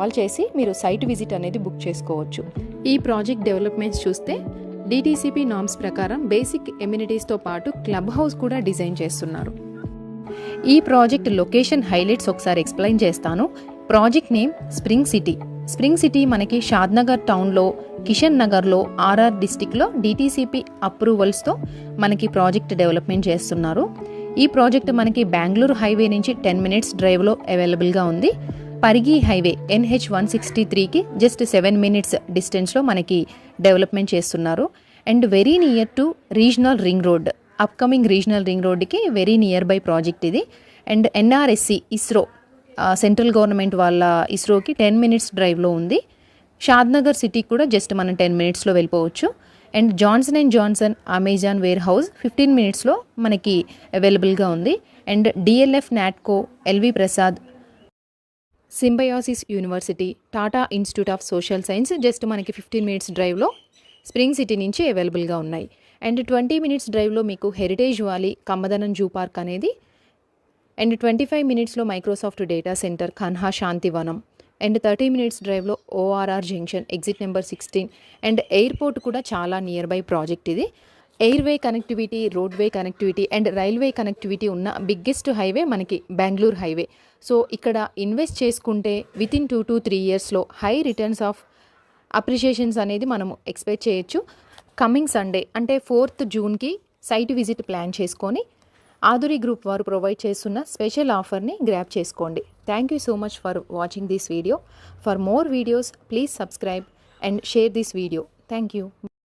Call చేసి మీరు site visit అనేది బుక్ చేసుకోవచ్చు. ఈ ప్రాజెక్ట్ డెవలప్మెంట్స్ చూస్తే DTCP నార్మ్స్ ప్రకారం బేసిక్ ఎమ్యూనిటీస్తో పాటు క్లబ్ హౌస్ కూడా డిజైన్ చేస్తున్నారు. ఈ ప్రాజెక్ట్ లొకేషన్ హైలైట్స్ ఒకసారి ఎక్స్ప్లెయిన్ చేస్తాను. Project name spring city. Spring city మనకి షాద్నగర్ టౌన్లో, కిషన్ నగర్లో, RR డిస్టిక్లో DTCP అప్రూవల్స్తో మనకి ప్రాజెక్ట్ డెవలప్మెంట్ చేస్తున్నారు. ఈ ప్రాజెక్ట్ మనకి బెంగళూరు హైవే నుంచి 10 minutes డ్రైవ్లో అవైలబుల్గా ఉంది. పరిగి హైవే NH 163కి జస్ట్ 7 minutes డిస్టెన్స్లో మనకి డెవలప్మెంట్ చేస్తున్నారు. And very near to regional ring road, upcoming regional ring రోడ్కి వెరీ నియర్ బై ప్రాజెక్ట్ ఇది. And NRSC ISRO, central government వాళ్ళ ఇస్రోకి 10 minutes డ్రైవ్లో ఉంది. షాద్నగర్ సిటీకి కూడా జస్ట్ మనం 10 minutesలో వెళ్ళిపోవచ్చు. And Johnson Amazon warehouse 15 minutesలో మనకి అవైలబుల్గా ఉంది. అండ్ DLF Natco, LV Prasad, Symbiosis University, Tata Institute of Social Science just మనకి 15 minutes డ్రైవ్లో స్ప్రింగ్ సిటీ నుంచి అవైలబుల్గా ఉన్నాయి. అండ్ 20 minutes డ్రైవ్లో మీకు heritage valley, Kammadanam zoo park అనేది. అండ్ 25 minutesలో Microsoft data centre, Kanha Shantivanam. And 30 minutes డ్రైవ్లో ORR junction, exit number 16. And airport కూడా చాలా నియర్ బై ప్రాజెక్ట్ ఇది. Airway connectivity, roadway connectivity and railway connectivity ఉన్న బిగ్గెస్ట్ హైవే మనకి బెంగళూరు హైవే. సో ఇక్కడ ఇన్వెస్ట్ చేసుకుంటే వితిన్ 2 to 3 yearsలో హై రిటర్న్స్ ఆఫ్ అప్రిషియేషన్స్ అనేది మనము ఎక్స్పెక్ట్ చేయొచ్చు. కమింగ్ సండే అంటే 4th Juneకి సైట్ విజిట్ ప్లాన్ చేసుకొని ఆదురి గ్రూప్ వారు ప్రొవైడ్ చేస్తున్న స్పెషల్ ఆఫర్ని గ్రాప్ చేసుకోండి. Thank you so much for watching this video. For more videos please subscribe and share this video. Thank you.